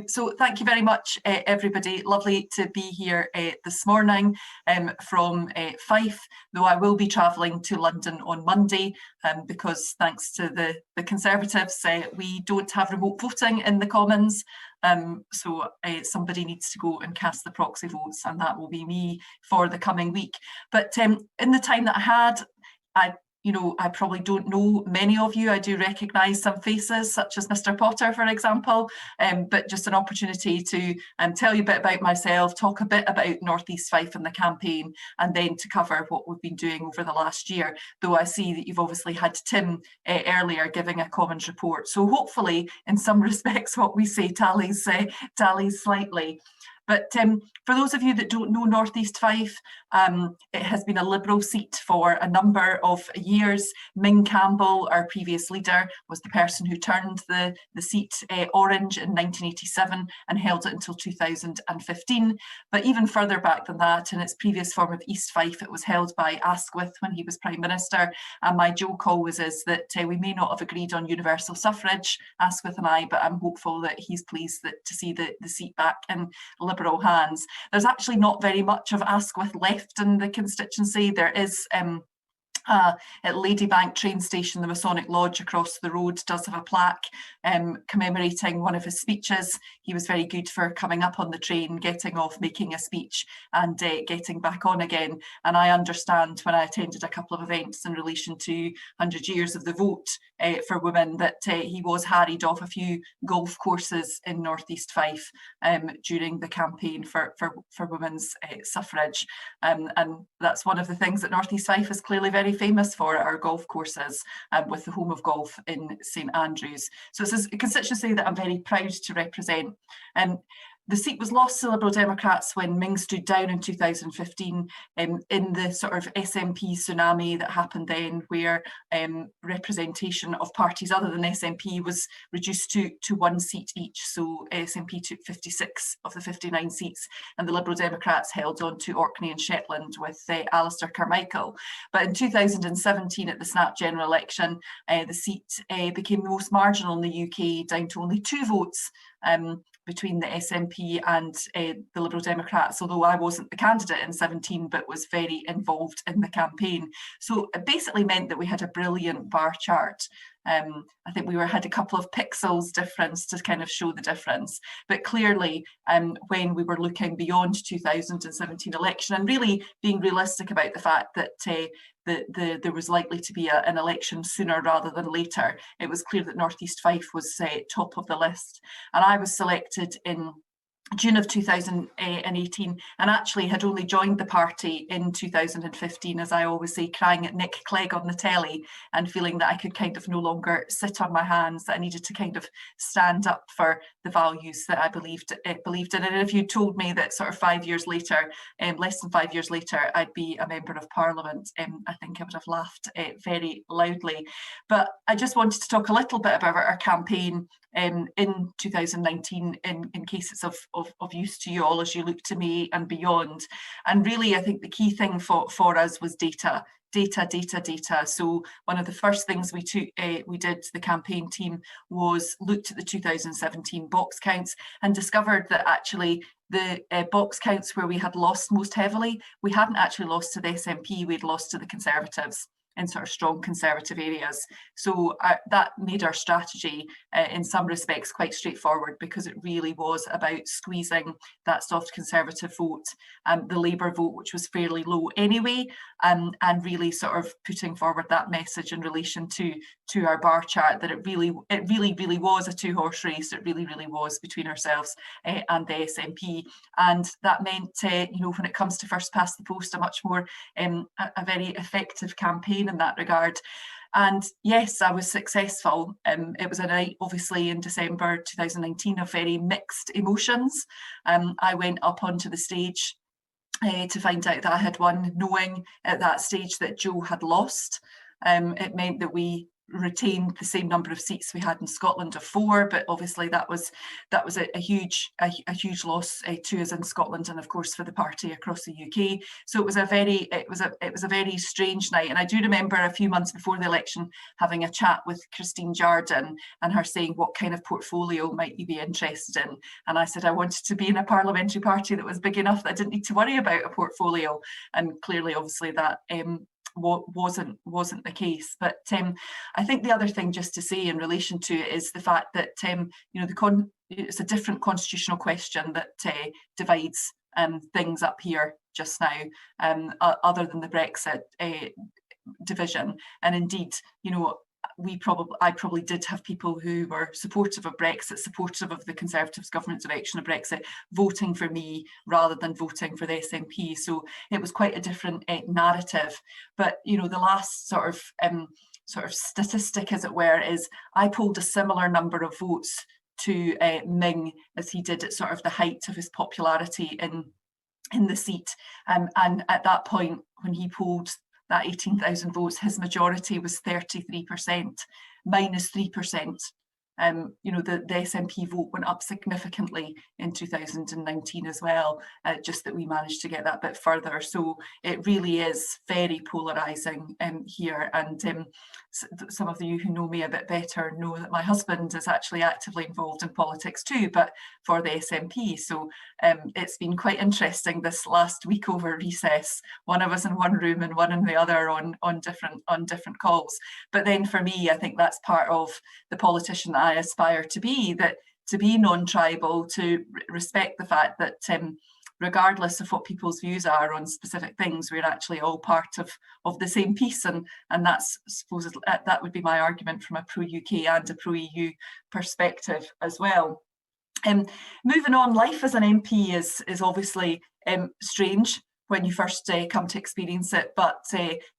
So thank you very much, everybody. Lovely to be here this morning from Fife, though I will be travelling to London on Monday because thanks to the Conservatives, we don't have remote voting in the Commons. So somebody needs to go and cast the proxy votes, and that will be me for the coming week. But in the time that I had, I probably don't know many of you. I do recognise some faces, such as Mr. Potter, for example, but just an opportunity to tell you a bit about myself, talk a bit about North East Fife and the campaign, and then to cover what we've been doing over the last year, though I see that you've obviously had Tim earlier giving a Commons report. So hopefully, in some respects, what we say tallies slightly. But for those of you that don't know North East Fife, it has been a Liberal seat for a number of years. Ming Campbell, our previous leader, was the person who turned the seat orange in 1987 and held it until 2015. But even further back than that, in its previous form of East Fife, it was held by Asquith when he was Prime Minister. And my joke always is that we may not have agreed on universal suffrage, Asquith and I, but I'm hopeful that he's pleased to see the seat back in Liberal hands. There's actually not very much of Asquith left in the constituency. There is at Ladybank train station, the Masonic Lodge across the road does have a plaque commemorating one of his speeches. He was very good for coming up on the train, getting off, making a speech and getting back on again. And I understand when I attended a couple of events in relation to 100 years of the vote for women that he was harried off a few golf courses in North East Fife during the campaign for women's suffrage. And that's one of the things that North East Fife is clearly very famous for, our golf courses, with the home of golf in St Andrews. So it's a constituency that I'm very proud to represent. The seat was lost to Liberal Democrats when Ming stood down in 2015 in the sort of SNP tsunami that happened then, where representation of parties other than SNP was reduced to one seat each. So SNP took 56 of the 59 seats, and the Liberal Democrats held on to Orkney and Shetland with Alistair Carmichael. But in 2017, at the snap general election, the seat became the most marginal in the UK, down to only 2 votes between the SNP and the Liberal Democrats, although I wasn't the candidate in 17, but was very involved in the campaign. So it basically meant that we had a brilliant bar chart. I think we had a couple of pixels difference to kind of show the difference. But clearly, when we were looking beyond 2017 election and really being realistic about the fact that there was likely to be an election sooner rather than later, it was clear that North East Fife was top of the list. And I was selected in June of 2018 and actually had only joined the party in 2015, as I always say, crying at Nick Clegg on the telly and feeling that I could kind of no longer sit on my hands, that I needed to kind of stand up for the values that I believed in. And if you told me that sort of 5 years later, less than 5 years later, I'd be a member of Parliament, I think I would have laughed very loudly. But I just wanted to talk a little bit about our campaign in 2019 in case it's of use to you all as you look to May and beyond. And really, I think the key thing for us was data. So one of the first things we did, the campaign team, was looked at the 2017 box counts and discovered that actually the box counts where we had lost most heavily, we hadn't actually lost to the SNP, we'd lost to the Conservatives in sort of strong Conservative areas. So that made our strategy in some respects quite straightforward, because it really was about squeezing that soft Conservative vote, the Labour vote, which was fairly low anyway, and really sort of putting forward that message in relation to our bar chart, that it really was a 2-horse race. It really was between ourselves and the SNP, and that meant when it comes to first past the post, a much more a very effective campaign in that regard. And yes, I was successful. It was a night, obviously, in December 2019 of very mixed emotions. I went up onto the stage to find out that I had won, knowing at that stage that Joe had lost. It meant that we retained the same number of seats we had in Scotland of 4, but obviously that was a huge loss to us in Scotland, and of course for the party across the UK. So it was a very strange night. And I do remember a few months before the election having a chat with Christine Jardine and her saying, what kind of portfolio might you be interested in? And I said I wanted to be in a parliamentary party that was big enough that I didn't need to worry about a portfolio, and clearly obviously that wasn't the case. But I think the other thing just to say in relation to it is the fact that it's a different constitutional question that divides things up here just now, other than the Brexit division. And indeed, I probably did have people who were supportive of Brexit, supportive of the Conservatives government's direction of Brexit, voting for me rather than voting for the SNP. So it was quite a different narrative. But the last sort of statistic, as it were, is I polled a similar number of votes to Ming as he did at sort of the height of his popularity in the seat. And at that point, when he polled that 18,000 votes, his majority was 33%, minus 3%. The SNP vote went up significantly in 2019 as well, just that we managed to get that bit further. So it really is very polarising here. And some of you who know me a bit better know that my husband is actually actively involved in politics too, but for the SNP. So it's been quite interesting this last week over recess, one of us in one room and one in the other on different calls. But then for me, I think that's part of the politician that I aspire to be non-tribal, to respect the fact that regardless of what people's views are on specific things, we're actually all part of the same piece, and that's, I suppose, that would be my argument from a pro-UK and a pro-EU perspective as well. Moving on, life as an MP is obviously strange when you first come to experience it, but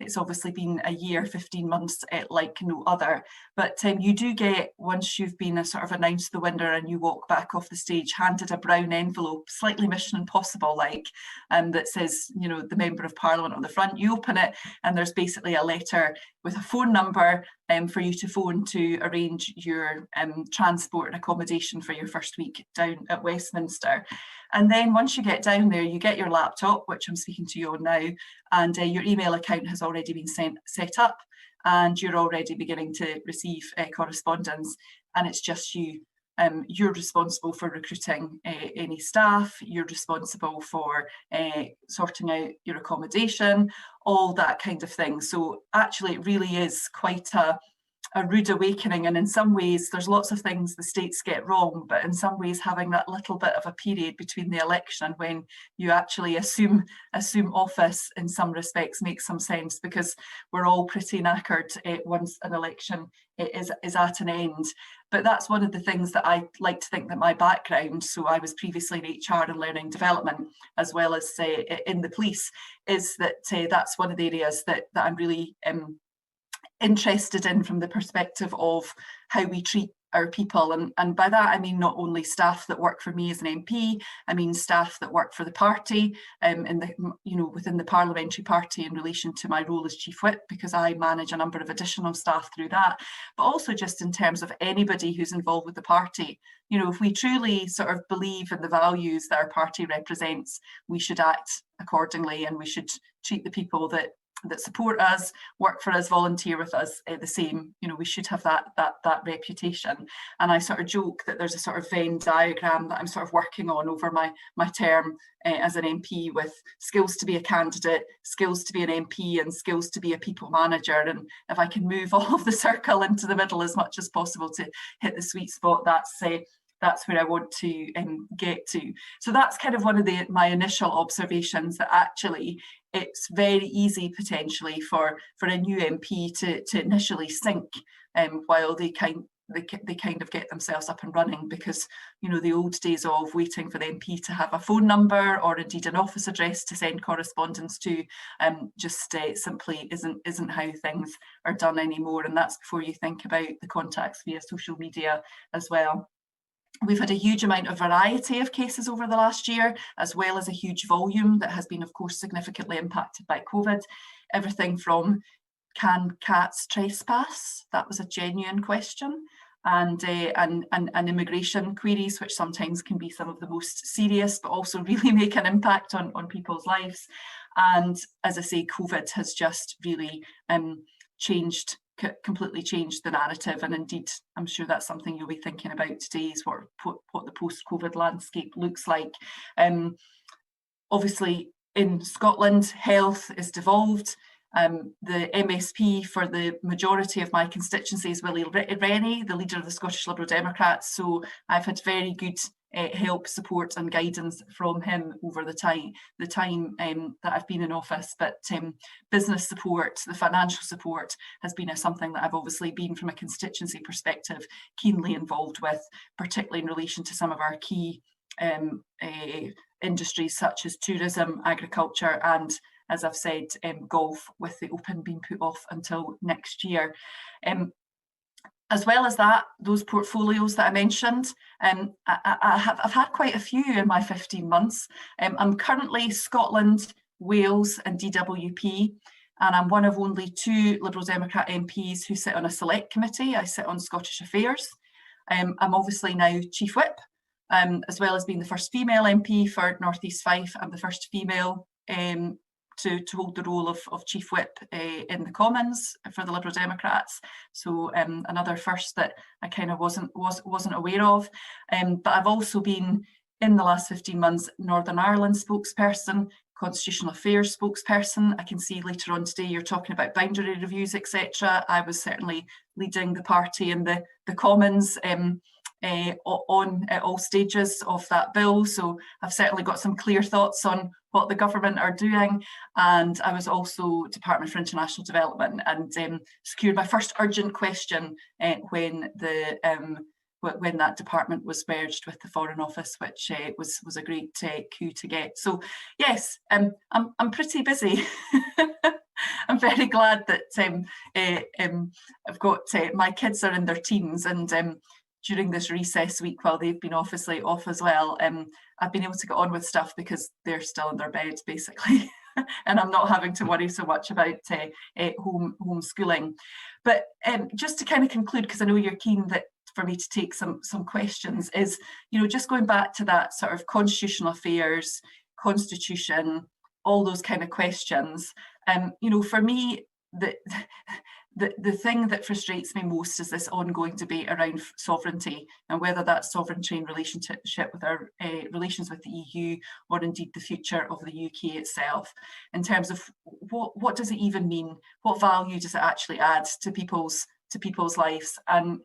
it's obviously been a year, 15 months like no other. But you do get, once you've been sort of announced the winner and you walk back off the stage, handed a brown envelope, slightly Mission Impossible like, that says, the Member of Parliament on the front. You open it and there's basically a letter with a phone number for you to phone to arrange your transport and accommodation for your first week down at Westminster. And then once you get down there, you get your laptop, which I'm speaking to you on now, and your email account has already been set up, and you're already beginning to receive correspondence, and it's just you. You're responsible for recruiting any staff, you're responsible for sorting out your accommodation, all that kind of thing. So actually it really is quite a rude awakening, and in some ways there's lots of things the states get wrong, but in some ways having that little bit of a period between the election and when you actually assume office in some respects makes some sense, because we're all pretty knackered once an election is at an end. But that's one of the things that I like to think that my background, so I was previously in HR and learning development as well as in the police, is that that's one of the areas that I'm really interested in from the perspective of how we treat our people, and by that I mean not only staff that work for me as an MP, I mean staff that work for the party, within the parliamentary party in relation to my role as Chief Whip, because I manage a number of additional staff through that, but also just in terms of anybody who's involved with the party. If we truly sort of believe in the values that our party represents, we should act accordingly, and we should treat the people that support us, work for us, volunteer with us the same. We should have that reputation. And I sort of joke that there's a sort of Venn diagram that I'm sort of working on over my term as an MP, with skills to be a candidate, skills to be an MP, and skills to be a people manager. And if I can move all of the circle into the middle as much as possible to hit the sweet spot, that's where I want to get to. So that's kind of one of my initial observations, that actually it's very easy potentially for a new MP to initially sink while they kind of get themselves up and running, because the old days of waiting for the MP to have a phone number or indeed an office address to send correspondence to just simply isn't how things are done anymore. And that's before you think about the contacts via social media as well. We've had a huge amount of variety of cases over the last year, as well as a huge volume that has been, of course, significantly impacted by COVID. Everything from can cats trespass? That was a genuine question. And immigration queries, which sometimes can be some of the most serious, but also really make an impact on people's lives. And as I say, COVID has just really completely changed the narrative. And indeed, I'm sure that's something you'll be thinking about today, is what the post-COVID landscape looks like. Obviously, in Scotland, health is devolved. The MSP for the majority of my constituency is Willie Rennie, the leader of the Scottish Liberal Democrats. So I've had very good help, support and guidance from him over the time that I've been in office. But business support, the financial support, has been something that I've obviously been, from a constituency perspective, keenly involved with, particularly in relation to some of our key industries such as tourism, agriculture and, as I've said, golf, with the Open being put off until next year. As well as that, those portfolios that I mentioned, I've had quite a few in my 15 months. I'm currently Scotland, Wales and DWP, and I'm one of only 2 Liberal Democrat MPs who sit on a select committee. I sit on Scottish Affairs. I'm obviously now Chief Whip, as well as being the first female MP for North East Fife and the first female to hold the role of Chief Whip in the Commons for the Liberal Democrats. So another first that I kind of wasn't aware of. But I've also been, in the last 15 months, Northern Ireland spokesperson, Constitutional Affairs spokesperson. I can see later on today you're talking about boundary reviews, etc. I was certainly leading the party in the Commons on all stages of that bill. So I've certainly got some clear thoughts on what the government are doing. And I was also Department for International Development, and secured my first urgent question when that department was merged with the Foreign Office, which was a great coup to get. So yes, I'm pretty busy. I'm very glad that I've got my kids are in their teens, and during this recess week, while they've been obviously off as well, I've been able to get on with stuff because they're still in their beds, basically. And I'm not having to worry so much about homeschooling. But just to kind of conclude, because I know you're keen for me to take some questions, is, just going back to that sort of constitutional affairs, constitution, all those kind of questions. For me, the thing that frustrates me most is this ongoing debate around sovereignty, and whether that's sovereignty in relationship with our relations with the EU, or indeed the future of the UK itself, in terms of what does it even mean? What value does it actually add to people's lives? And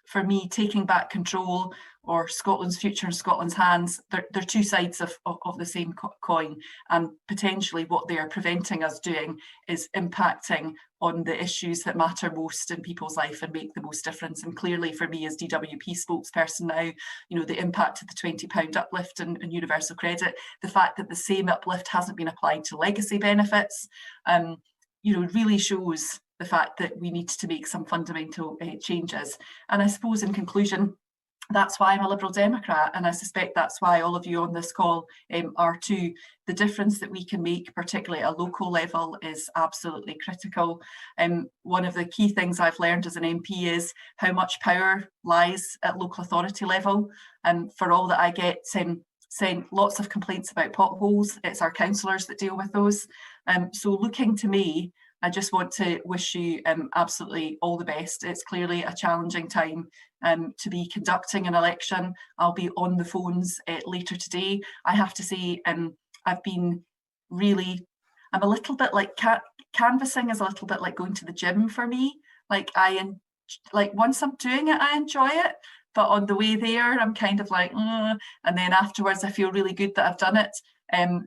for me, taking back control, or Scotland's future in Scotland's hands, they're two sides of the same coin, and potentially what they are preventing us doing is impacting on the issues that matter most in people's life and make the most difference. And clearly for me as DWP spokesperson now, the impact of the £20 uplift in universal credit, the fact that the same uplift hasn't been applied to legacy benefits, really shows the fact that we need to make some fundamental changes. And I suppose in conclusion, that's why I'm a Liberal Democrat, and I suspect that's why all of you on this call are too. The difference that we can make, particularly at a local level, is absolutely critical. One of the key things I've learned as an MP is how much power lies at local authority level. For all that I get sent lots of complaints about potholes, it's our councillors that deal with those. So looking to me, I just want to wish you absolutely all the best. It's clearly a challenging time to be conducting an election. I'll be on the phones later today. I have to say, I've been really, I'm a little bit like, canvassing is a little bit like going to the gym for me. Like once I'm doing it, I enjoy it. But on the way there, I'm kind of like, and then afterwards, I feel really good that I've done it.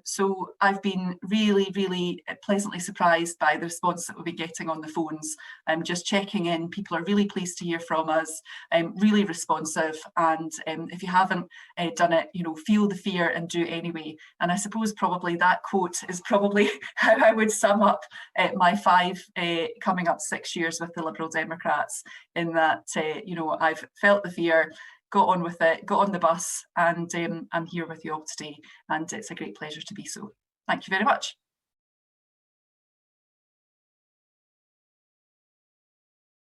So I've been really, really pleasantly surprised by the response that we'll be getting on the phones. Just checking in, people are really pleased to hear from us, really responsive. And if you haven't done it, feel the fear and do it anyway. And I suppose probably that quote is probably how I would sum up my coming up 6 years with the Liberal Democrats, in that, I've felt the fear, got on with it, got on the bus, and I'm here with you all today, and it's a great pleasure to be so. Thank you very much.